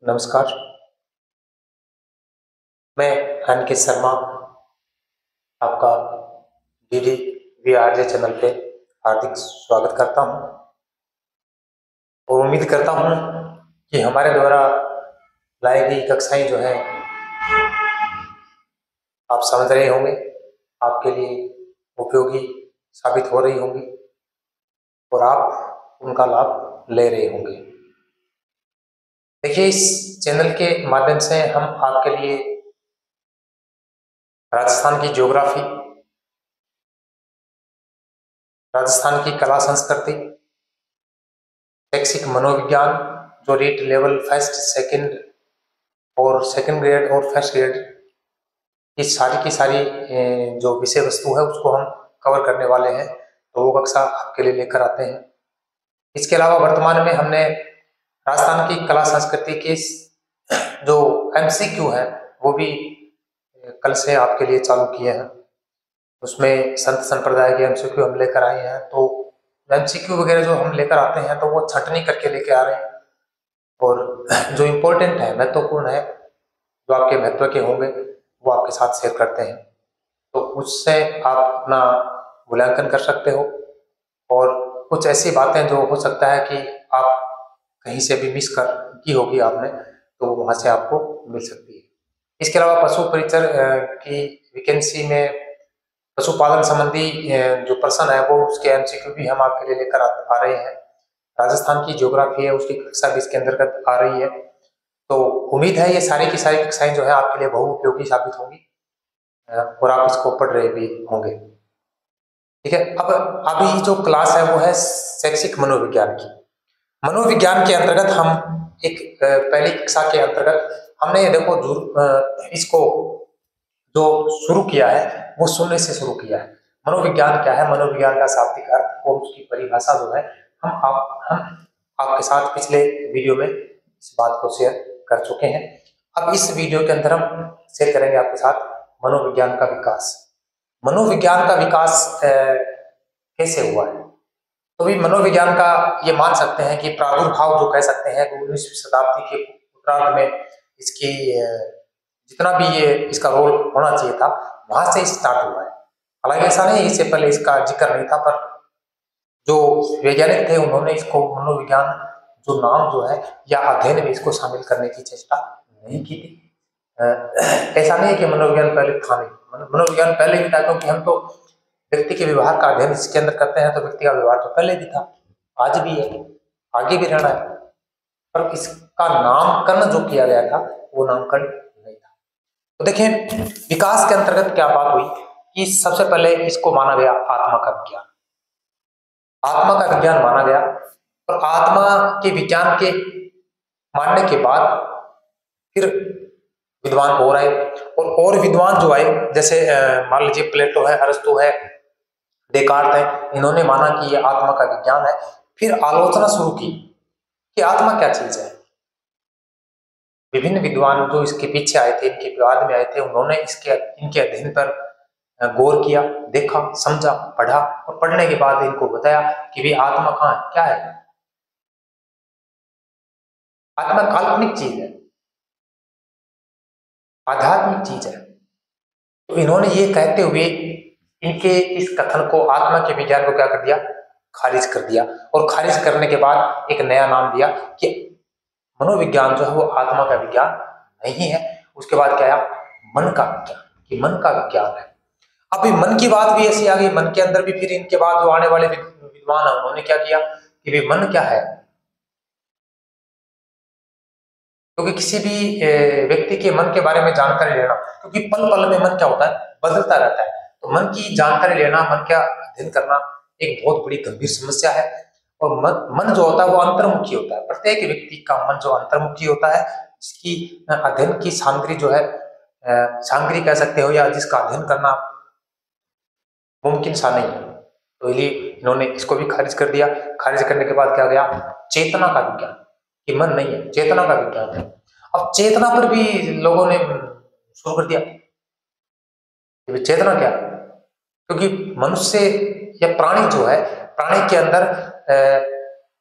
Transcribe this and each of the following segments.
नमस्कार। मैं अनिकेत शर्मा आपका डीडी वीआरजे चैनल पे हार्दिक स्वागत करता हूं और उम्मीद करता हूं कि हमारे द्वारा लाई गई कक्षाएं जो हैं आप समझ रहे होंगे, आपके लिए उपयोगी साबित हो रही होंगी और आप उनका लाभ ले रहे होंगे। देखिए, इस चैनल के माध्यम से हम आपके लिए राजस्थान की ज्योग्राफी, राजस्थान की कला संस्कृति, शैक्षिक मनोविज्ञान जो rate level first second grade और फर्स्ट ग्रेड की सारी जो विषय वस्तु है उसको हम कवर करने वाले हैं, तो वो कक्षा आपके लिए लेकर आते हैं। इसके अलावा वर्तमान में हमने राजस्थान की कला संस्कृति के जो एमसीक्यू है वो भी कल से आपके लिए चालू किए हैं। उसमें संत संप्रदाय के एमसीक्यू हम लेकर आए हैं, तो एमसीक्यू वगैरह जो हम लेकर आते हैं तो वो छंटनी करके लेके आ रहे हैं और जो इम्पोर्टेंट है, महत्वपूर्ण है, जो आपके महत्व के होंगे वो आपके साथ शेयर करते हैं, तो उससे आप अपना मूल्यांकन कर सकते हो। और कुछ ऐसी बातें जो हो सकता है कि आप कहीं से भी मिस कर की होगी आपने, तो वहां से आपको मिल सकती है। इसके अलावा पशु परिचर की वैकेंसी में पशुपालन संबंधी जो प्रश्न है वो उसके एमसीक्यू भी हम आपके लिए लेकर आ रहे हैं। राजस्थान की ज्योग्राफी है उसकी कक्षा भी इसके अंतर्गत आ रही है, तो उम्मीद है ये सारी की सारी कक्षाएं जो है आपके लिए बहु उपयोगी साबित होंगी और आप इसको पढ़ रहे भी होंगे। ठीक है, अब अभी जो क्लास है वो है शैक्षिक मनोविज्ञान की। मनोविज्ञान के अंतर्गत हम एक पहली कक्षा के अंतर्गत हमने देखो इसको जो शुरू किया है वो शून्य से शुरू किया है। मनोविज्ञान क्या है, मनोविज्ञान का शाब्दिक अर्थ और उसकी परिभाषा जो है हम आपके साथ पिछले वीडियो में इस बात को शेयर कर चुके हैं। अब इस वीडियो के अंदर हम शेयर करेंगे आपके साथ मनोविज्ञान का विकास। मनोविज्ञान का विकास कैसे हुआ है, तो भी मनोविज्ञान का ये मान सकते हैं कि प्रादुर्भाव जो कह सकते हैं 19वीं शताब्दी के उत्तरार्ध में इसकी जितना भी ये इसका रोल होना चाहिए था वहां से स्टार्ट हुआ है। हालांकि ऐसा नहीं, इससे पहले इसका जिक्र नहीं था, पर जो वैज्ञानिक थे उन्होंने इसको मनोविज्ञान जो नाम जो है या अध्ययन में इसको शामिल करने की चेष्टा नहीं की थी। ऐसा नहीं है कि मनोविज्ञान पहले था नहीं, मनोविज्ञान पहले भी था, क्योंकि हम तो व्यक्ति के व्यवहार का अध्ययन इसके अंदर करते हैं, तो व्यक्ति का व्यवहार तो पहले भी था, आज भी है, आगे भी रहना है, पर इसका नामकरण जो किया गया था वो नामकरण नहीं था। तो देखें, विकास के अंतर्गत क्या बात हुई कि सबसे पहले इसको माना गया आत्मा का विज्ञान। आत्मा का विज्ञान माना गया और आत्मा के विज्ञान के मानने के बाद फिर विद्वान और आए और विद्वान जो आए, जैसे मान लीजिए प्लेटो है, अरस्तु है, डेकार्ट है, इन्होंने माना कि ये आत्मा का विज्ञान है। फिर आलोचना शुरू की कि आत्मा क्या चीज है। विभिन्न विद्वान जो इसके पीछे आए थे, इनके बाद में आए थे, उन्होंने इनके अध्ययन पर गौर किया, देखा, समझा, पढ़ा और पढ़ने के बाद इनको बताया कि भी आत्मा कहाँ है, क्या है। आत्मा काल्पनिक चीज है, आध्यात्मिक चीज है। तो इन्होंने ये कहते हुए इनके इस कथन को, आत्मा के विज्ञान को क्या कर दिया, खारिज कर दिया। और खारिज करने के बाद एक नया नाम दिया कि मनोविज्ञान जो है वो आत्मा का विज्ञान नहीं है। उसके बाद क्या आया, मन का विज्ञान, कि मन का विज्ञान है। अभी मन की बात भी ऐसी आ गई, मन के अंदर भी फिर इनके बाद जो आने वाले विद्वान है उन्होंने क्या किया कि भाई मन क्या है, क्योंकि किसी भी व्यक्ति के मन के बारे में जानकारी लेना, क्योंकि पल पल में मन क्या होता है, बदलता रहता है, तो मन की जानकारी लेना, मन का अध्ययन करना एक बहुत बड़ी गंभीर समस्या है। और मन जो होता है वो अंतर्मुखी होता है। प्रत्येक व्यक्ति का मन जो अंतर्मुखी होता है, इसकी अध्ययन की सामग्री जो है, सामग्री कह सकते हो, या जिसका अध्ययन करना मुमकिन सा नहीं है, तो इसलिए इन्होंने इसको भी खारिज कर दिया। खारिज करने के बाद क्या गया, चेतना का विज्ञान, कि मन नहीं है, चेतना का विज्ञान है। अब चेतना पर भी लोगों ने शुरू कर दिया कि चेतना क्या है, क्योंकि मनुष्य या प्राणी जो है, प्राणी के अंदर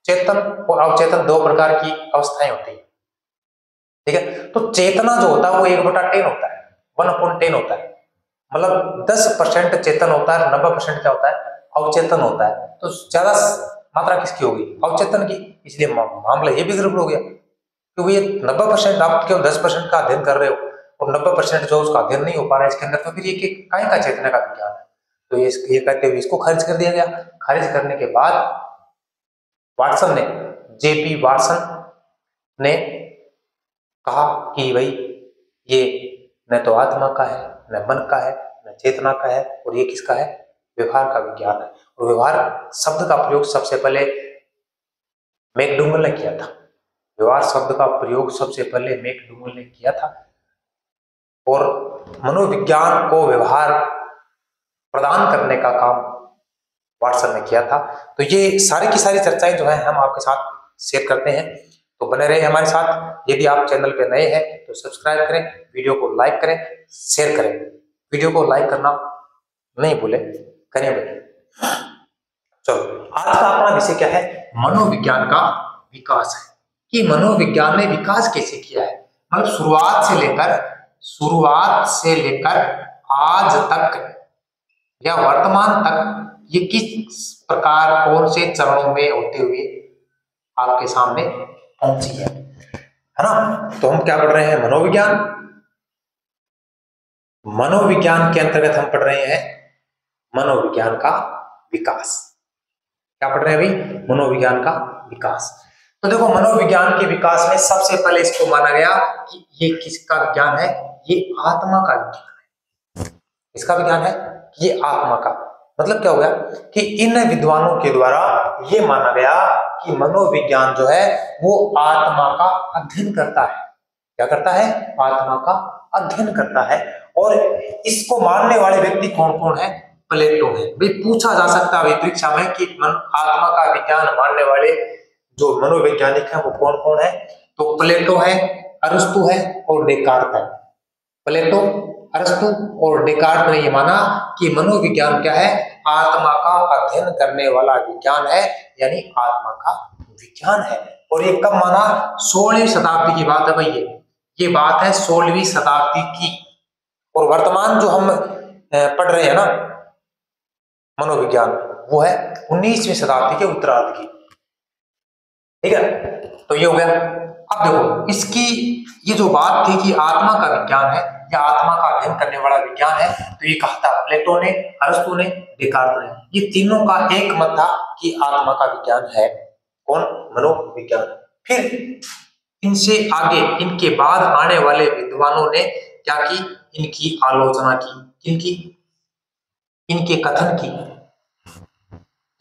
चेतन और अवचेतन दो प्रकार की अवस्थाएं होती है। ठीक है। तो चेतना जो होता है वो 1/10 होता है, 1/10 होता है। मतलब 10% चेतन होता है, 90% क्या होता है, अवचेतन होता है। तो ज्यादा मात्रा किसकी होगी, अवचेतन की। इसलिए मामला ये भी गड़बड़ हो गया, क्योंकि ये 90% आप केवल 10% का अध्ययन कर रहे हो और 90% जो उसका अध्ययन नहीं हो पा रहा है इसके अंदर, तो फिर ये काय का चेतना का विज्ञान है। तो ये कहते हुए इसको खारिज कर दिया गया। खारिज करने के बाद वाटसन ने, जेपी वाटसन ने कहा कि भाई ये न तो आत्मा का है, न मन का है, न चेतना का है, और ये किसका है, व्यवहार का विज्ञान है। और व्यवहार शब्द का प्रयोग सबसे पहले मैकडूगल ने किया था। व्यवहार शब्द का प्रयोग सबसे पहले मैकडूगल ने किया था, और मनोविज्ञान को व्यवहार प्रदान करने का काम वाटसन ने किया था। तो ये सारी की सारी चर्चाएं जो है हम आपके साथ शेयर करते हैं, तो बने रहे हमारे साथ। यदि आप चैनल पे नए हैं तो सब्सक्राइब करें, वीडियो को लाइक करें, शेयर करें। वीडियो को लाइक करना नहीं भूले, करें भाई। चलो, आज का अपना विषय क्या है, मनोविज्ञान का विकास है, कि मनोविज्ञान ने विकास कैसे किया है। मतलब शुरुआत से लेकर आज तक या वर्तमान तक ये किस प्रकार, कौन से चरणों में होते हुए आपके सामने पहुंची है ना। तो हम क्या पढ़ रहे हैं, मनोविज्ञान। मनोविज्ञान के अंतर्गत हम पढ़ रहे हैं मनोविज्ञान का विकास। क्या पढ़ रहे हैं अभी, मनोविज्ञान का विकास। तो देखो, मनोविज्ञान के विकास में सबसे पहले इसको माना गया कि ये किसका विज्ञान है, ये आत्मा का विज्ञान है। इसका विज्ञान है कि ये आत्मा का, मतलब क्या हो गया कि इन विद्वानों के द्वारा ये माना गया कि मनोविज्ञान जो है वो आत्मा का अध्ययन करता है। क्या करता है, आत्मा का अध्ययन करता है। और इसको मानने वाले व्यक्ति कौन कौन है, प्लेटो है। भाई पूछा जा सकता है परीक्षा में कि आत्मा का विज्ञान मानने वाले जो मनोवैज्ञानिक है वो कौन कौन है, तो प्लेटो है, अरस्तु है और डेकार्त है। प्लेटो, अरस्तु और डेकार्त ने ये माना कि मनोविज्ञान क्या है, आत्मा का अध्ययन करने वाला विज्ञान है, यानी आत्मा का विज्ञान है। और ये कब माना, 16वीं शताब्दी की बात है भाई। ये बात है 16वीं शताब्दी की। और वर्तमान जो हम पढ़ रहे हैं ना मनोविज्ञान, वो है 19वीं शताब्दी के उत्तरार्ध की। ठीक है, तो ये हो गया। अब देखो, इसकी ये जो बात थी कि आत्मा का विज्ञान है या आत्मा का अध्ययन करने वाला विज्ञान है, तो ये कहा था प्लेटो ने, अरस्तु ने, डेकार्त ने। ये तीनों का एक मत था कि आत्मा का विज्ञान है कौन, मनोविज्ञान। फिर इनसे आगे, इनके बाद आने वाले विद्वानों ने क्या की, इनकी आलोचना की। इनकी, इनके कथन की,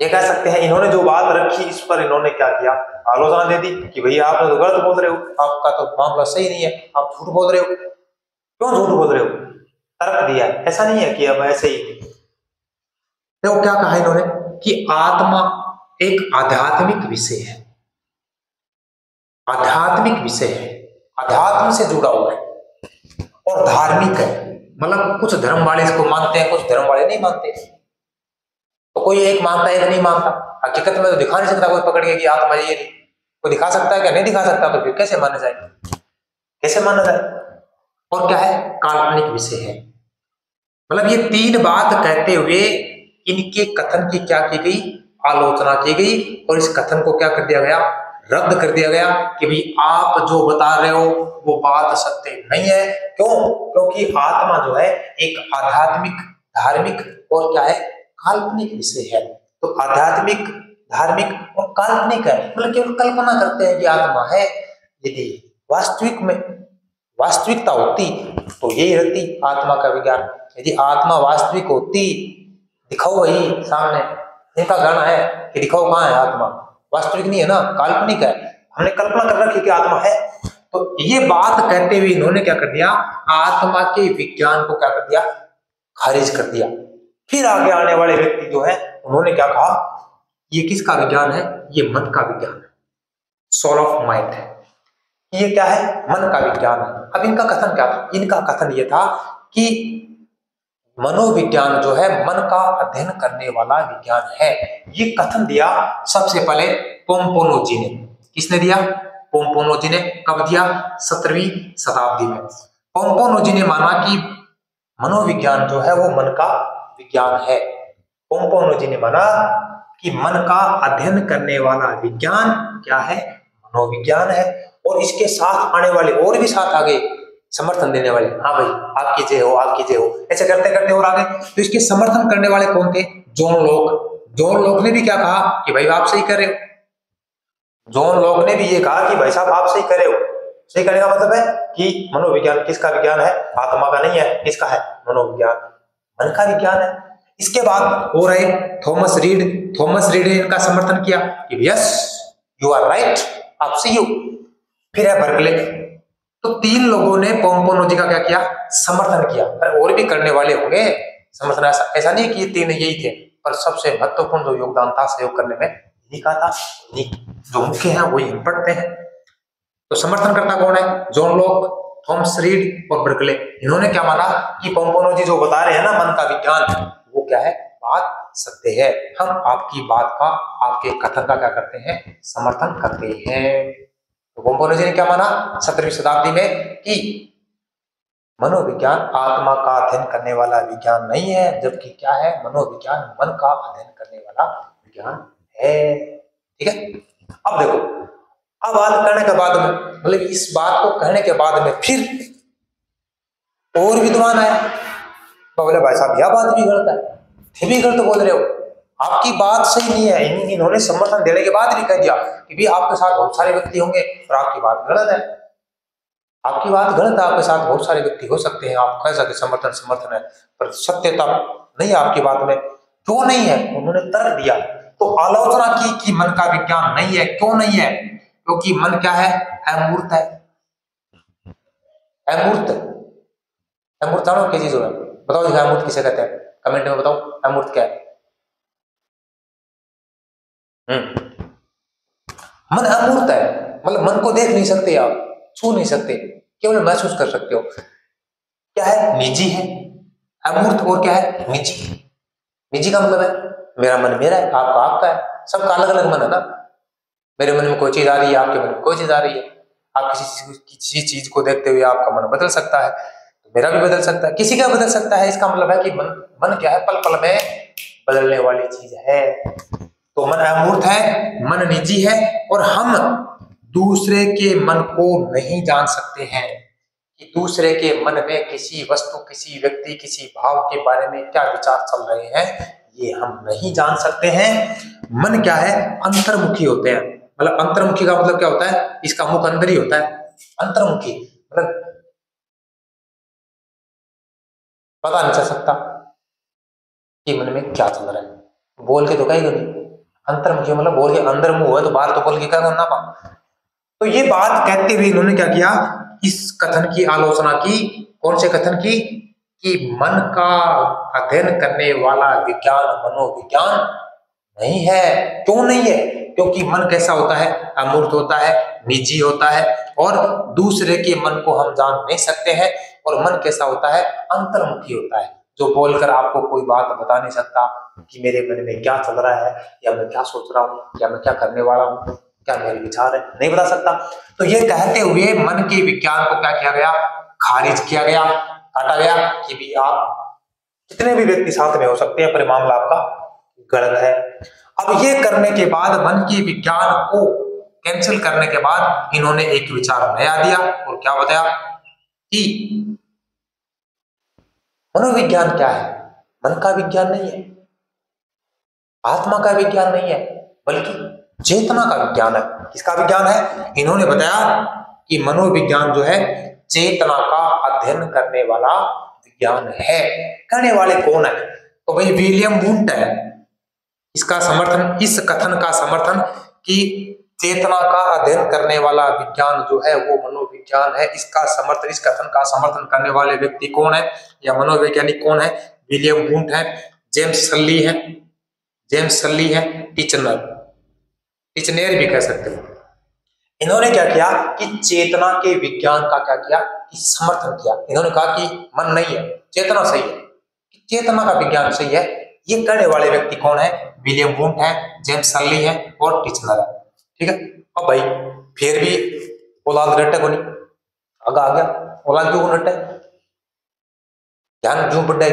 ये कह सकते हैं इन्होंने जो बात रखी इस पर इन्होंने क्या किया, आलोचना दे दी कि भैया आप तो गलत बोल रहे हो, आपका तो मामला सही नहीं है, आप झूठ बोल रहे हो। क्यों झूठ बोल रहे हो, तर्क दिया, ऐसा नहीं है कि अब ऐसे ही। देखो क्या कहा इन्होंने कि आत्मा एक आध्यात्मिक विषय है, आध्यात्मिक विषय है, अध्यात्म से जुड़ा हुआ है और धार्मिक है। मतलब कुछ धर्म वाले इसको मानते हैं, कुछ धर्म वाले नहीं मानते। तो कोई एक मानता है, एक नहीं मानता। हकीकत में तो दिखा नहीं सकता कोई पकड़ के कि आत्मा ये नहीं। कोई दिखा सकता है क्या, नहीं दिखा सकता, तो फिर कैसे माना जाए, कैसे माना जाए। और क्या है, काल्पनिक विषय है। मतलब ये तीन बात कहते हुए इनके कथन की क्या की गई, आलोचना की गई। और इस कथन को क्या कर दिया गया, रद्द कर दिया गया कि भाई आप जो बता रहे हो वो बात सत्य नहीं है। क्यों, क्योंकि आत्मा जो है एक आध्यात्मिक, धार्मिक और क्या है, काल्पनिक विषय है। तो आध्यात्मिक, धार्मिक और काल्पनिक है, मतलब केवल कल्पना करते हैं कि आत्मा है। यदि वास्तविक में वास्तविकता होती तो यही रहती आत्मा का विज्ञान। यदि आत्मा वास्तविक होती, दिखाओ वही सामने, इनका कहना है कि दिखाओ कहाँ है आत्मा, वास्तविक नहीं है ना, काल्पनिक है, हमने कल्पना कर रखी कि आत्मा है। तो ये बात कहते हुए इन्होंने क्या कर दिया, आत्मा के विज्ञान को क्या कर दिया, खारिज कर दिया। फिर आगे आने वाले व्यक्ति जो है उन्होंने क्या कहा, ये किसका विज्ञान है, ये मन का विज्ञान है, सोल ऑफ माइंड है। ये क्या है, मन का विज्ञान है। अब इनका कथन क्या था, इनका कथन ये था कि मनोविज्ञान जो है मन का अध्ययन करने वाला विज्ञान है। ये कथन दिया सबसे पहले पोम्पोनोजी ने। किसने दिया, पोम्पोनोजी ने कब दिया? 17वीं शताब्दी में। पोम्पोनोजी ने माना कि मनोविज्ञान जो है वो मन का विज्ञान है। पोम्पोनोजी ने माना कि मन का अध्ययन करने वाला विज्ञान क्या है? मनोविज्ञान है। और इसके साथ आने वाले और भी साथ आगे समर्थन देने वाले, हाँ भाई आपकी जय हो, आपकी जय हो, ऐसे करते करते और आगे। तो इसके समर्थन करने वाले कौन थे? John Locke. जॉन लॉक ने भी क्या कहा कि भाई आप सही कर रहे हो। जॉन लॉक ने भी ये कहा कि भाई साहब आप सही कर रहे हो। सही करने का मतलब है कि मनोविज्ञान किसका विज्ञान है? आत्मा का नहीं है। किसका है? मनोविज्ञान, मन का विज्ञान है। इसके बाद हो रहे थॉमस रीड। थॉमस रीड ने इनका समर्थन किया कि यस यू आर राइट, आप सही हो। फिर है बर्कले। तो तीन लोगों ने पोम्पोनोजी का क्या किया? समर्थन किया। अरे और भी करने वाले होंगे समर्थन, ऐसा नहीं कि ये तीन यही थे, पर सबसे महत्वपूर्ण जो योगदान था सहयोग करने में इन्हीं का था। जो मुख्य है वही हम पढ़ते हैं। तो समर्थन करता कौन है? जॉन लॉक, थॉमस रीड और बर्कले। इन्होंने क्या माना कि पोम्पोनोजी जो बता रहे हैं ना मन का विज्ञान, वो क्या है? बात सत्य है। हम आपकी बात का, आपके कथन का क्या करते हैं? समर्थन करते हैं। तो पोम्पोनोजी ने क्या माना 17वीं शताब्दी में कि मनोविज्ञान आत्मा का अध्ययन करने वाला विज्ञान नहीं है, जबकि क्या है? मनोविज्ञान मन का अध्ययन करने वाला विज्ञान है। ठीक है। अब देखो, अब बात करने के बाद में, मतलब इस बात को कहने के बाद में फिर और विद्वान आया, बोले भाई साहब यह बात भी गलत है, फिर भी गलत बोल रहे हो, आपकी बात सही नहीं है। इन्होंने समर्थन देने के बाद भी कह दिया कि भी आपके साथ बहुत सारे व्यक्ति होंगे और आपकी बात गलत है। आपकी बात गलत है, आपके साथ बहुत सारे व्यक्ति हो सकते हैं, आप कह सकते समर्थन है, पर सत्यता नहीं है आपकी बात में। क्यों नहीं है? उन्होंने तर्क दिया। तो आलोचना की कि मन का विज्ञान नहीं है। क्यों नहीं है? क्योंकि मन क्या है? अमूर्त है। अमूर्त, अमूर्त जानो क्या चीज हो है? बताओ जी अमूर्त किसे कहते हैं? कमेंट में बताओ अमूर्त क्या है। मन अमूर्त है, मतलब मन को देख नहीं सकते आप, छू नहीं सकते, केवल महसूस कर सकते हो। क्या है? निजी है। अमूर्त और क्या है? निजी। निजी का मतलब है मेरा मन मेरा है, आपका आपका है, सबका अलग अलग मन है ना। मेरे मन में कोई चीज आ रही है, आपके मन में कोई चीज आ रही है। आप किसी चीज को देखते हुए आपका मन बदल सकता है, तो मेरा भी बदल सकता है, किसी का बदल सकता है। इसका मतलब है कि मन क्या है? पल पल में बदलने वाली चीज है। तो मन अमूर्त है, मन निजी है, और हम दूसरे के मन को नहीं जान सकते हैं कि दूसरे के मन में किसी वस्तु, किसी व्यक्ति, किसी भाव के बारे में क्या विचार चल रहे हैं, ये हम नहीं जान सकते हैं। मन क्या है? अंतर्मुखी होते हैं। मतलब अंतर्मुखी का मतलब क्या होता है? इसका मुख अंदर ही होता है। अंतर्मुखी मतलब पता नहीं चल सकता कि मन में क्या चल रहा है, बोल के तो कहेगा नहीं। अंतर्मुखी मतलब बोल के अंदर मुंह है तो बाहर तो बोल के क्या करना पा। तो ये बात कहते हुए इन्होंने क्या किया? इस कथन की आलोचना की। कौन से कथन की? कि मन का अध्ययन करने वाला विज्ञान मनोविज्ञान नहीं है। क्यों नहीं है? क्योंकि मन कैसा होता है? अमूर्त होता है, निजी होता है, और दूसरे के मन को हम जान नहीं सकते हैं। और मन कैसा होता है? अंतर्मुखी होता है, जो बोलकर आपको कोई बात बता नहीं सकता कि मेरे मन में क्या चल रहा है, या मैं क्या सोच रहा हूँ, या मैं क्या करने वाला हूँ, क्या मेरे विचार है, नहीं बता सकता। तो ये कहते हुए मन के विज्ञान को क्या किया गया? खारिज किया गया, काटा गया कि भी आप कितने भी व्यक्ति साथ में हो सकते हैं, पर मामला आपका गलत है। अब ये करने के बाद, मन के विज्ञान को कैंसिल करने के बाद, इन्होंने एक विचार नया दिया। और क्या बताया? कि मनोविज्ञान क्या है? मन का विज्ञान नहीं है, आत्मा का विज्ञान नहीं है, बल्कि चेतना का विज्ञान है। किसका विज्ञान है? इन्होंने बताया कि मनोविज्ञान जो है चेतना का अध्ययन करने वाला विज्ञान है। करने वाले कौन है? तो भाई विलियम वुंट है। इसका समर्थन, इस कथन का समर्थन कि चेतना का अध्ययन करने वाला विज्ञान जो है वो मनोविज्ञान है, इसका समर्थन, इस कथन का समर्थन करने वाले व्यक्ति कौन है या मनोवैज्ञानिक कौन है? विलियम वुंट है, जेम्स सल्ली है, जेम्स सल्ली है, टिचनर, टिचनेर भी कह सकते हो। इन्होंने क्या किया कि चेतना के विज्ञान का क्या किया कि समर्थन किया। इन्होंने कहा कि मन नहीं है, चेतना सही है, चेतना का विज्ञान सही है। ये करने वाले व्यक्ति कौन है? विलियम वुंट है, जेम्स सल्ली है और टिचनर है। ठीक है। अब भाई फिर भी औलाद रटे को नहीं, आगा आ गया औलाद क्यों रटे, ज्ञान क्यों बढ़े।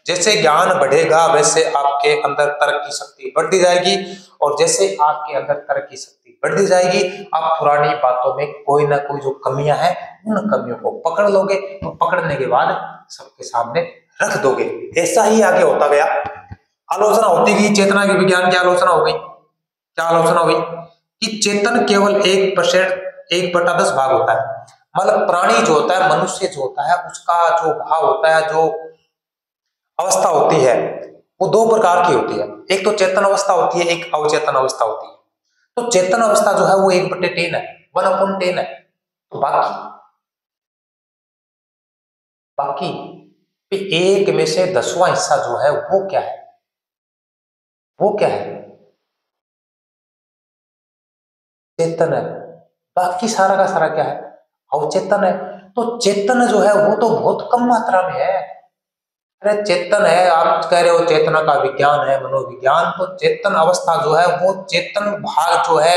जैसे ज्ञान बढ़ेगा वैसे आपके अंदर तर्क की शक्ति बढ़ती जाएगी, और जैसे आपके अंदर तर्क की शक्ति बढ़ती जाएगी आप पुरानी बातों में कोई ना कोई जो कमियां हैं उन कमियों को पकड़ लोगे, तो पकड़ने के बाद सबके सामने रख दोगे। ऐसा ही आगे होता गया, आलोचना होती गई, चेतना के विज्ञान की आलोचना हो गई। क्या आलोचना हुई कि चेतन केवल 1%, 1/10 भाग होता है। मतलब प्राणी जो होता है, मनुष्य जो होता है, उसका जो भाव होता है, जो अवस्था होती है, वो 2 प्रकार की होती है। एक तो चेतन अवस्था होती है, एक अवचेतन अवस्था होती है। तो चेतन अवस्था जो है वो 1/10 है, 1/10 है। तो बाकी 1 में से 10वां हिस्सा जो है वो क्या है, वो क्या है, चेतन है। बाकी सारा का सारा क्या है, अवचेतन है। तो चेतन जो है वो तो बहुत कम मात्रा में है। अरे चेतन है, आप कह रहे हो चेतना का विज्ञान है, मनोविज्ञान, तो चेतन अवस्था जो है वो चेतन भाग जो है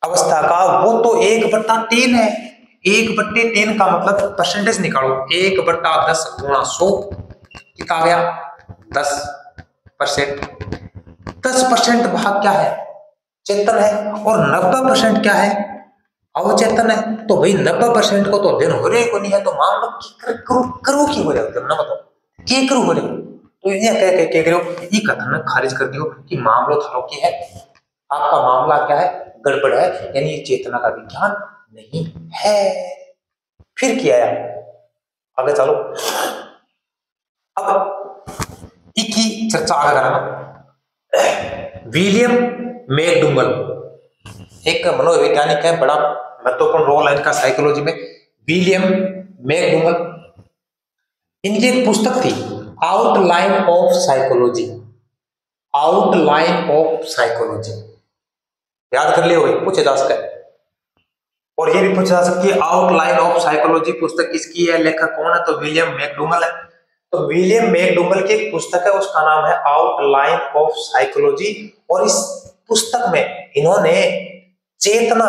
अवस्था का वो तो 1/10 है। 1/10 का मतलब परसेंटेज निकालो, 1/10 गुणा 100 कितना आ गया, 10%। 10% भाग क्या है, चेतन है, और 90% क्या है, अवचेतन है। तो भाई 90% को तो अध्ययन हो रहे को नहीं है, तो मामलो करो की हो रहे हो ना, बताओ के करो हो रहे हो। तो ये कह करो ये कथन खारिज कर दियो कि मामलो थारो की है, आपका मामला क्या है, गड़बड़ है, यानी ये चेतना का विज्ञान नहीं है। फिर किया है, आगे चलो, अब की चर्चा आगे करना। विलियम मैकडूगल एक मनोवैज्ञानिक है, बड़ा महत्वपूर्ण रोल है इनका साइकोलॉजी में। विलियम मैकडूगल, इनकी एक पुस्तक थी outline of psychology, outline of psychology, याद कर लियो भाई, पूछे जा सकता है। और ये भी पूछा जा सकती है आउटलाइन ऑफ साइकोलॉजी पुस्तक किसकी है, लेखक कौन है, तो विलियम मैकडूगल है। तो विलियम मैकडूगल की एक पुस्तक है, उसका नाम है आउटलाइन ऑफ साइकोलॉजी। और इस पुस्तक में इन्होंने चेतना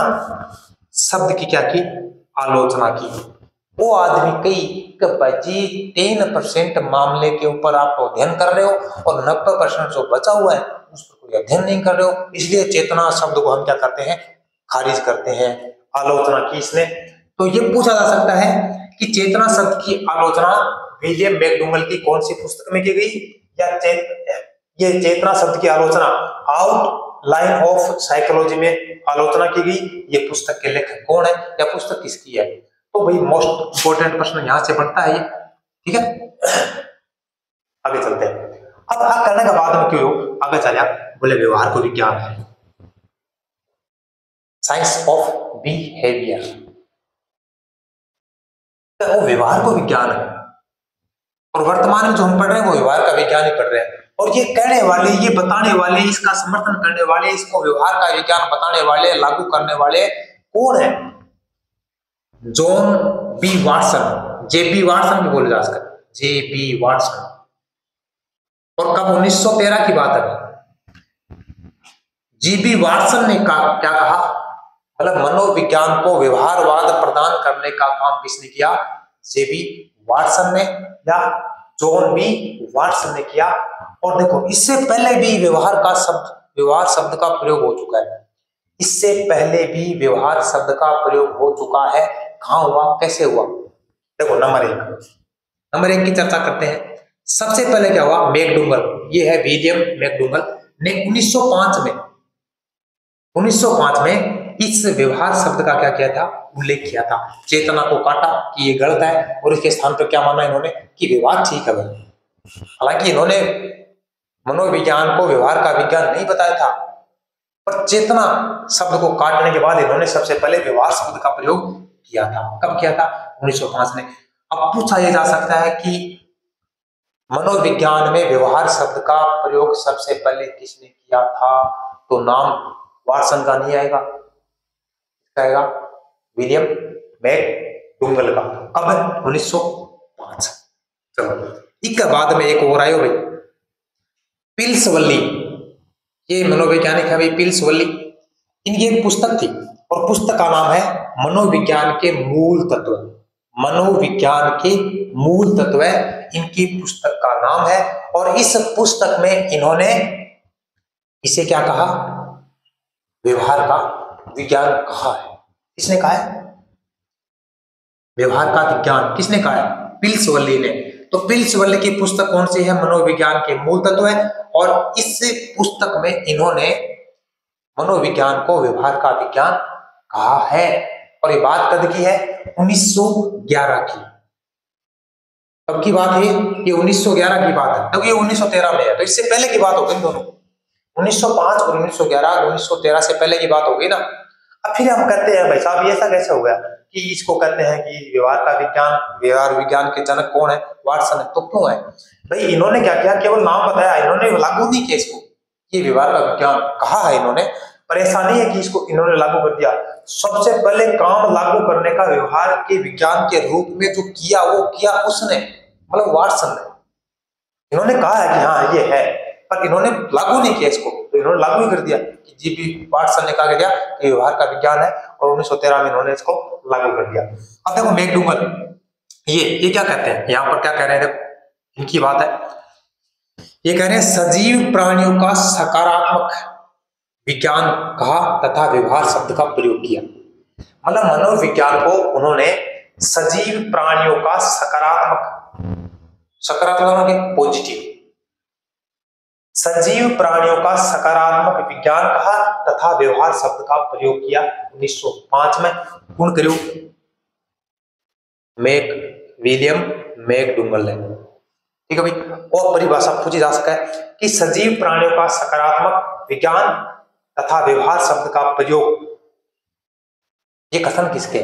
शब्द की क्या की, आलोचना की। वो आदमी कई जी 3% मामले के ऊपर आप अध्ययन कर रहे हो और 90% जो बचा हुआ है उस पर कोई अध्ययन नहीं कर रहे हो, इसलिए चेतना शब्द को हम क्या करते हैं, खारिज करते हैं। आलोचना की इसने। तो ये पूछा जा सकता है कि चेतना शब्द की आलोचना विलियम मैकडूगल की कौन सी पुस्तक में की गई, या ये चेतना शब्द की आलोचना आउटलाइन ऑफ साइकोलॉजी में आलोचना की गई, ये पुस्तक के लेखक कौन है या पुस्तक किसकी है। तो भाई मोस्ट इंपोर्टेंट प्रश्न यहां से बनता है ये, ठीक है। आगे चलते हैं। अब आगे करने के बाद में क्यों आगे चले, बोले व्यवहार को विज्ञान है, साइंस ऑफ बिहेवियर, तो वो व्यवहार को विज्ञान है। और वर्तमान में जो हम पढ़ रहे हैं वो व्यवहार का विज्ञान ही पढ़ रहे हैं। और ये कहने वाले, ये बताने वाले, इसका समर्थन करने वाले, इसको व्यवहार का विज्ञान बताने वाले, लागू करने वाले कौन है, जॉन बी वाटसन, जेबी वाटसन भी बोले जा सकते, जेबी वाटसन। और कब 1913 की बात है। जीबी वाटसन ने क्या कहा, मतलब मनोविज्ञान को व्यवहारवाद प्रदान करने का काम किसने किया, जेबी वाटसन ने या जॉन बी वाटसन ने किया। और देखो इससे पहले भी व्यवहार शब्द का प्रयोग हो चुका है, इससे पहले भी व्यवहार शब्द का प्रयोग हो चुका है। कहां हुआ, कैसे हुआ, देखो नंबर एक की चर्चा करते हैं। सबसे पहले क्या हुआ, मैकडूगल, ये है विलियम मैकडूगल ने 1905 में इस व्यवहार शब्द का क्या किया था, उल्लेख किया था। चेतना को काटा कि ये गलत है और इसके स्थान पर क्या माना इन्होंने कि व्यवहार ठीक है भाई। हालांकि इन्होंने मनोविज्ञान को व्यवहार का विज्ञान नहीं बताया था, पर चेतना शब्द को काटने के बाद इन्होंने सबसे पहले व्यवहार शब्द का प्रयोग किया था। कब किया था, 1905 में। अब पूछा यह जा सकता है कि मनोविज्ञान में व्यवहार शब्द का प्रयोग सबसे पहले किसने किया था, तो नाम वाटसन का नहीं आएगा, आएगा विलियम मैकडूगल का। कब, 1905। चलो इसके बाद में एक और आयो भाई, पिल्सवल्ली, ये मनोवैज्ञानिक है भाई पिल्सवल्ली। इनकी एक पुस्तक थी और पुस्तक का नाम है मनोविज्ञान के मूल तत्व। मनोविज्ञान के मूल तत्व इनकी पुस्तक का नाम है। और इस पुस्तक में इन्होंने इसे क्या कहा, व्यवहार का विज्ञान कहा है। किसने कहा है? व्यवहार का विज्ञान किसने कहा है? पिल्सवल्ली ने। तो पिल्सवल्ली की पुस्तक कौन सी है? मनोविज्ञान के मूल तत्व है। और इस पुस्तक में इन्होंने मनोविज्ञान को व्यवहार का विज्ञान कहा है। और ये बात कब की है? 1911 की। कब की बात है? ये 1911 की बात है, क्योंकि ये 1913 में है, तो इससे पहले की बात हो गई दोनों। 1905 और 1911, 1913 से पहले की बात हो गई ना। अब फिर हम कहते हैं भाई साहब ये ऐसा कैसे हो गया कि इसको कहते हैं कि व्यवहार का विज्ञान, व्यवहार विज्ञान के जनक कौन है? वाटसन है। तो क्यों है भाई? इन्होंने क्या किया? केवल नाम बताया, इन्होंने लागू नहीं किया इसको। ये व्यवहार का विज्ञान कहा है इन्होंने, पर ऐसा नहीं है कि इसको इन्होंने लागू कर दिया। सबसे पहले काम लागू करने का व्यवहार के विज्ञान के रूप में जो किया वो किया उसने, मतलब वाटसन ने। इन्होंने कहा है कि हाँ ये है, पर इन्होंने लागू नहीं किया इसको। तो इन्होंने लागू ही कर दिया कि जी बी वाटसन ने कहा गया कि व्यवहार का विज्ञान है, और 1913 में इन्होंने इसको लागू कर दिया। अब देखो मैकडूगल ये क्या कहते हैं? यहाँ पर क्या कह रहे हैं? देखो इनकी बात है, ये कह रहे हैं सजीव प्राणियों का सकारात्मक विज्ञान कहा तथा व्यवहार शब्द का प्रयोग किया। मतलब मनोविज्ञान को उन्होंने सजीव प्राणियों का सकारात्मक पॉजिटिव, सजीव प्राणियों का सकारात्मक विज्ञान कहा तथा व्यवहार शब्द का प्रयोग किया 1905 में। कौन करो? विलियम मैकडूगल ने। ठीक है भाई। और परिभाषा पूछी जा सके कि सजीव प्राणियों का सकारात्मक विज्ञान तथा व्यवहार शब्द का प्रयोग, ये कथन किसके?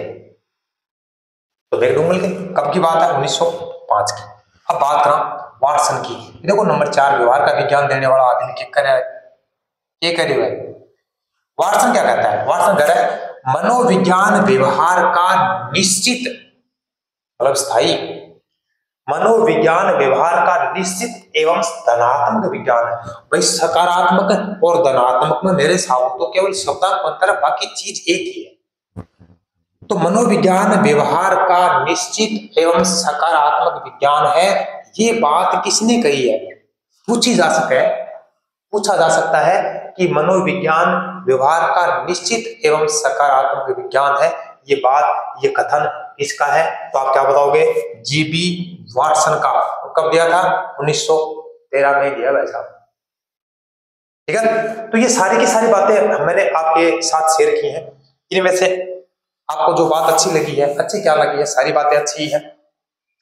तो मैकडूगल के। कब की बात है? 1905 की। अब बात करा वाटसन की। देखो नंबर 4, व्यवहार का विज्ञान देने वाला आदमी क्या करे? ये करे हुए वाटसन क्या कहता है? वाटसन कह रहा है मनोविज्ञान व्यवहार का निश्चित, मतलब स्थायी, मनोविज्ञान व्यवहार का निश्चित एवं धनात्मक विज्ञान है। भाई सकारात्मक और धनात्मक में मेरे साथ तो केवल शब्दांक अंतर है, बाकी चीज एक ही है। तो मनोविज्ञान व्यवहार का निश्चित एवं सकारात्मक विज्ञान है। ये बात किसने कही है? पूछा जा सकता है कि मनोविज्ञान व्यवहार का निश्चित एवं सकारात्मक विज्ञान है। ये बात, ये कथन किसका है? तो आप क्या बताओगे? जी बी वाटसन का। कब दिया था? 1913 में दिया भाई साहब। ठीक है। तो ये सारी की सारी बातें मैंने आपके साथ शेयर की हैं। इनमें से आपको जो बात अच्छी लगी है, अच्छी क्या लगी है? सारी बातें अच्छी है।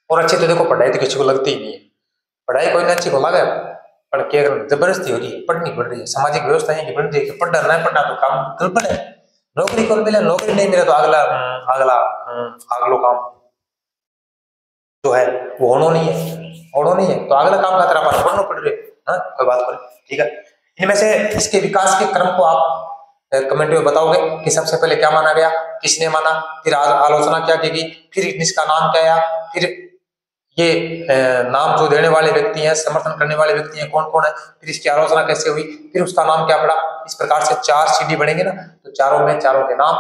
और अच्छी तो देखो पढ़ाई तो किसी को लगती ही नहीं है। पढ़ाई कोई ना अच्छी को लगे, पढ़ के जबरदस्ती हो रही है, पढ़नी पड़ रही है। सामाजिक व्यवस्था है कि बनती है कि पढ़ना नहीं पढ़ना तो काम गड़बड़ है। नौकरी को मिले, नौकरी नहीं मिले तो अगलो काम जो है वो होना नहीं है, तो अगला काम का तरह पढ़ना पड़ रही है। कोई बात नहीं। ठीक है। इनमें से इसके विकास के क्रम को आप कमेंट में बताओगे कि सबसे पहले क्या माना गया, किसने माना, फिर आलोचना क्या की गई, फिर इसका नाम क्या आया, फिर ये नाम जो देने वाले व्यक्ति हैं, समर्थन करने वाले व्यक्ति हैं, कौन कौन है, फिर इसकी आलोचना कैसे हुई, फिर उसका नाम क्या पड़ा। इस प्रकार से 4 सीडी बनेंगे ना, तो चारों के नाम,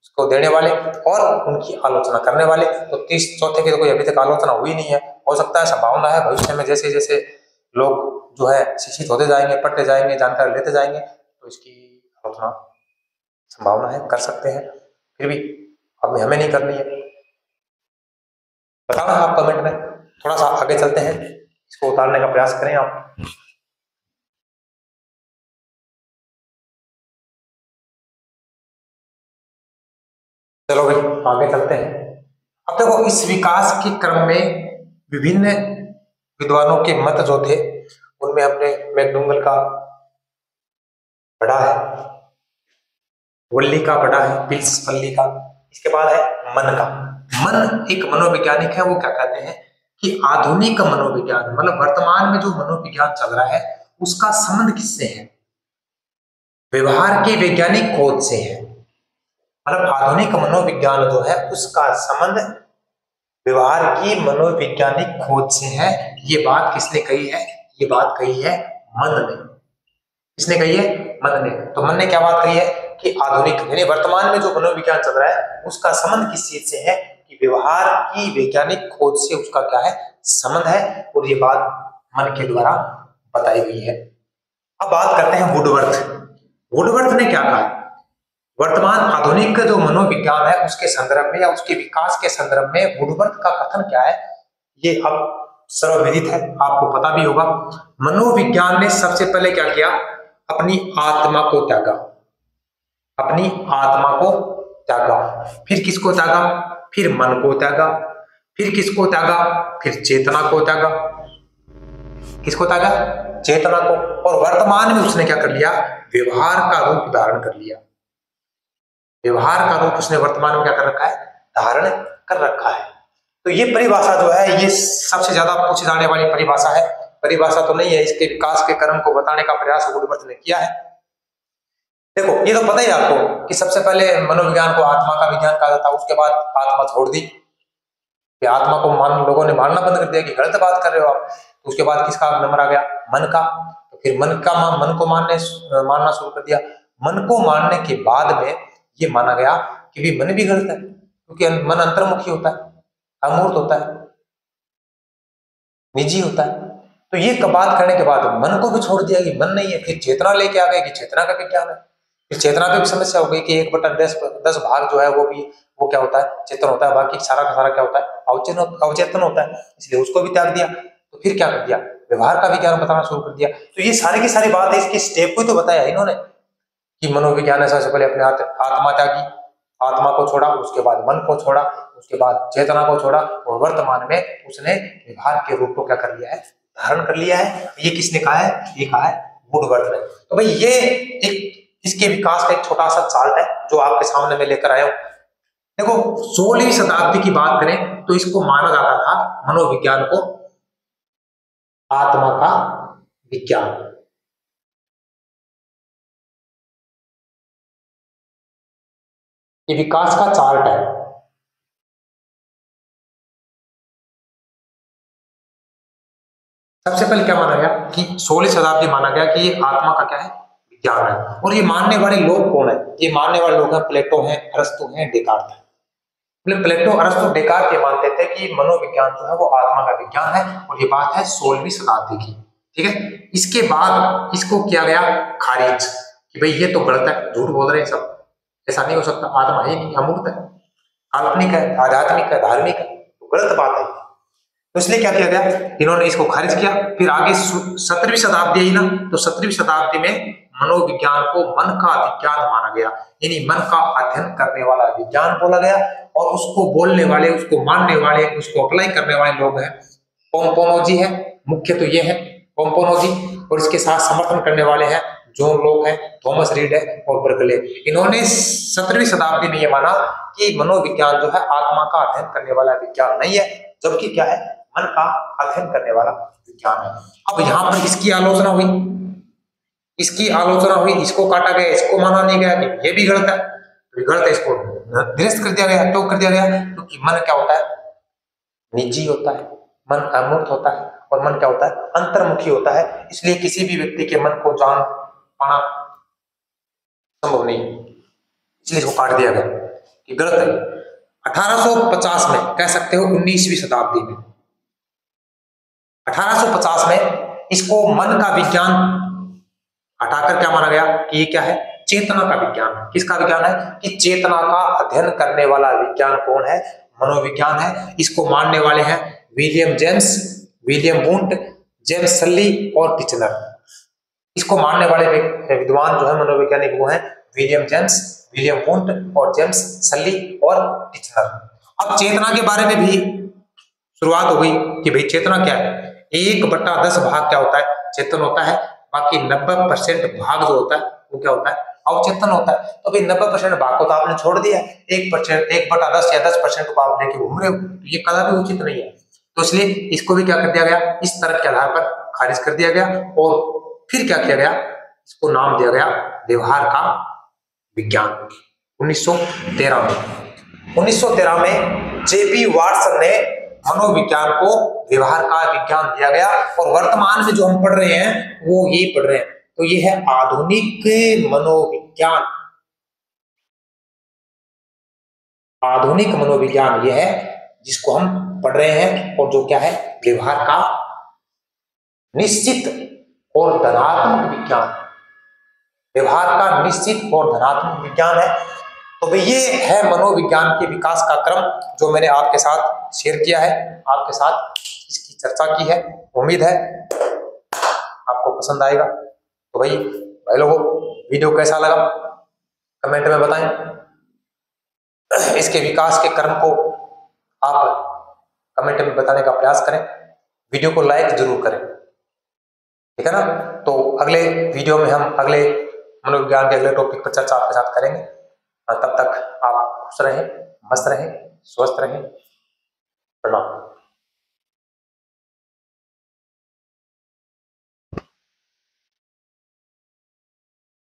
उसको देने वाले और उनकी आलोचना करने वाले। तो 30 चौथे की तो कोई अभी तक आलोचना हुई नहीं है। हो सकता है, संभावना है भविष्य में जैसे जैसे लोग जो है शिक्षित होते जाएंगे, पढ़ते जाएंगे, जानकारी लेते जाएंगे, तो इसकी आलोचना संभावना है, कर सकते हैं। फिर भी अब हमें नहीं करनी है। बताना आप कमेंट में। थोड़ा सा आगे चलते हैं, इसको उतारने का प्रयास करें आप। चलो भाई आगे चलते हैं। अब देखो इस विकास के क्रम में विभिन्न विद्वानों के मत जो थे, उनमें हमने मैकडूगल का पढ़ा है, वल्ली का पढ़ा है, पिल्सवल्ली का। इसके बाद है मन का। मन एक मनोवैज्ञानिक है, वो क्या कहते हैं कि आधुनिक मनोविज्ञान, मतलब वर्तमान में जो मनोविज्ञान चल रहा है उसका संबंध किससे है? व्यवहार के वैज्ञानिक खोज से है। मतलब आधुनिक मनोविज्ञान जो है उसका संबंध व्यवहार की मनोवैज्ञानिक खोज से है। ये बात किसने कही है? ये बात कही है मन ने। किसने कही है? मन ने। तो मन ने क्या बात कही है कि आधुनिक यानी वर्तमान में जो मनोविज्ञान चल रहा है उसका संबंध किस चीज से है कि व्यवहार की वैज्ञानिक खोज से उसका क्या है, संबंध है, और ये बात मन के द्वारा बताई गई है। अब बात करते हैं वुडवर्थ। वुडवर्थ ने क्या कहा? वर्तमान आधुनिक जो मनोविज्ञान है उसके संदर्भ में या उसके विकास के संदर्भ में वुडवर्थ का कथन क्या है, ये अब सर्वविदित है, आपको पता भी होगा। मनोविज्ञान ने सबसे पहले क्या किया? अपनी आत्मा को त्यागा, अपनी आत्मा को त्यागा, फिर किसको त्यागा? फिर मन को त्यागा, फिर किसको त्यागा? फिर चेतना को त्यागा। किसको त्यागा? चेतना को। और वर्तमान में उसने क्या कर लिया? व्यवहार का रूप धारण कर लिया। व्यवहार का रूप उसने वर्तमान में क्या कर रखा है? धारण कर रखा है। तो ये परिभाषा जो है ये सबसे ज्यादा पूछी जाने वाली परिभाषा है। परिभाषा तो नहीं है, इसके विकास के क्रम को बताने का प्रयास वुडवर्थ ने किया है। देखो ये तो पता ही आपको कि सबसे पहले मनोविज्ञान को आत्मा का विज्ञान कहा जाता, उसके बाद आत्मा छोड़ दी, आत्मा को लोगों ने मानना बंद कर दिया कि गलत बात कर रहे हो आप। तो उसके बाद किसका नंबर आ गया? मन का। तो फिर मन को मानना शुरू कर दिया। मन को मानने के बाद में ये माना गया कि भी मन भी गलत है, क्योंकि मन अंतर्मुखी होता है, अमूर्त होता है, निजी होता है। तो ये बात करने के बाद मन को भी छोड़ दिया कि मन नहीं है। फिर चेतना लेके आ गए कि चेतना का विज्ञान है। फिर चेतना पे भी समस्या हो गई कि 1/10 भाग जो है वो क्या होता है? चेतन होता है, बाकी सारा का सारा क्या होता है? अवचेतन होता है, इसलिए उसको भी त्याग दिया। तो फिर क्या कर दिया? व्यवहार का विज्ञान बताना शुरू कर दिया। तो ये सारी की सारी बात है, इसके स्टेप को तो बताया इन्होंने कि मनोविज्ञान ने सबसे पहले अपने आत्मा त्यागी, आत्मा को छोड़ा, उसके बाद मन को छोड़ा, उसके बाद चेतना को छोड़ा, और वर्तमान में उसने व्यवहार के रूप को क्या कर लिया है? धारण कर लिया है। ये किसने कहा है? ये कहा है वुडवर्थ ने। तो भाई ये एक इसके विकास का एक छोटा सा चार्ट है जो आपके सामने में लेकर आया हूं। देखो 16वीं शताब्दी की बात करें तो इसको माना जाता था, मनोविज्ञान को, आत्मा का विज्ञान। ये विकास का चार्ट है। सबसे पहले क्या माना गया कि 16वीं शताब्दी माना गया कि ये आत्मा का क्या है? विज्ञान है। और ये मानने वाले लोग कौन है? ये मानने वाले लोग हैं प्लेटो हैं, अरस्तु हैं, डेकार्त है। प्लेटो, अरस्तु, डेकार्त ये मानते थे कि मनोविज्ञान जो है वो आत्मा का विज्ञान है, और ये बात है 16वीं शताब्दी की। ठीक है, इसके बाद इसको किया गया खारिज कि भाई ये तो गलत है, झूठ बोल रहे हैं सब, ऐसा नहीं हो सकता, आत्मा है नहीं, अमूर्त है, काल्पनिक है, आध्यात्मिक है, धार्मिक है, तो गलत बात है। तो इसलिए क्या किया गया? इन्होंने इसको खारिज किया। फिर आगे 17वीं शताब्दी आई ना, तो 17वीं शताब्दी में मनोविज्ञान को मन का विज्ञान माना गया, यानी मन का अध्ययन करने वाला विज्ञान बोला गया। और उसको बोलने वाले, उसको मानने वाले, उसको अप्लाई करने वाले लोग हैं पोम्पोनोजी है, मुख्य तो ये है पोम्पोनोजी, और इसके साथ समर्थन करने वाले हैं जॉन लॉक है, थॉमस रीड है और बर्कले। इन्होंने 17वीं शताब्दी में यह माना कि मनोविज्ञान जो है आत्मा का अध्ययन करने वाला विज्ञान नहीं है, जबकि क्या है? मन का अध्ययन करने वाला विज्ञान है। अब यहाँ पर इसकी आलोचना हुई, इसको काटा गया, इसको माना नहीं गया कि ये भी गलत है, तो गलत है, इसको निरस्त कर दिया गया, टोक कर दिया गया, क्योंकि मन क्या होता है? निजी होता है, मन अमूर्त होता है, और मन क्या होता है? अंतर्मुखी होता है। इसलिए किसी भी व्यक्ति के मन को जान पाना संभव नहीं, इसलिए इसको काट दिया गया कि गलत है। 1850 में कह सकते हो, 19वीं शताब्दी में 1850 में इसको मन का विज्ञान हटाकर क्या माना गया कि ये क्या है? चेतना का विज्ञान है। किसका विज्ञान है? कि चेतना का अध्ययन करने वाला विज्ञान कौन है? मनोविज्ञान है। इसको मानने वाले हैं William James, William Wundt, James Sully और टिचनर। इसको मानने वाले विद्वान जो है मनोवैज्ञानिक वो हैं विलियम जेम्स, विलियम वुंट और जेम्स सल्ली और टिचनर। अब चेतना के बारे में भी शुरुआत हो गई कि भाई चेतना क्या है? 1/10 भाग क्या होता है? चेतन होता है, बाकी 90% भाग जो होता है वो क्या होता है? अवचेतन होता है। तो भाई 90% भाग को तो आपने छोड़ दिया, 1/10 या 10% को आप लेके घूम रहे हो, तो ये कदापि उचित नहीं है। तो इसलिए इसको भी क्या कर दिया गया? इस तर्क के आधार पर खारिज कर दिया गया। और फिर क्या किया गया? इसको नाम दिया गया व्यवहार का विज्ञान। 1913 में जेपी वाटसन ने मनोविज्ञान को व्यवहार का विज्ञान दिया गया। और वर्तमान में जो हम पढ़ रहे हैं वो यही पढ़ रहे हैं। तो ये है आधुनिक मनोविज्ञान। आधुनिक मनोविज्ञान ये है जिसको हम पढ़ रहे हैं, और जो क्या है, व्यवहार का निश्चित और धनात्मक विज्ञान, व्यवहार का निश्चित और धनात्मक विज्ञान है। तो भाई ये है मनोविज्ञान के विकास का क्रम जो मैंने आपके साथ शेयर किया है, आपके साथ इसकी चर्चा की है। उम्मीद है आपको पसंद आएगा। तो भाई लोगों, वीडियो कैसा लगा कमेंट में बताएं। इसके विकास के क्रम को आप कमेंट में बताने का प्रयास करें। वीडियो को लाइक जरूर करें, ठीक है ना। तो अगले वीडियो में हम अगले मनोविज्ञान के अगले टॉपिक पर चर्चा आपके साथ करेंगे। तब तक आप खुश रहें, मस्त रहें, स्वस्थ रहें। प्रणाम।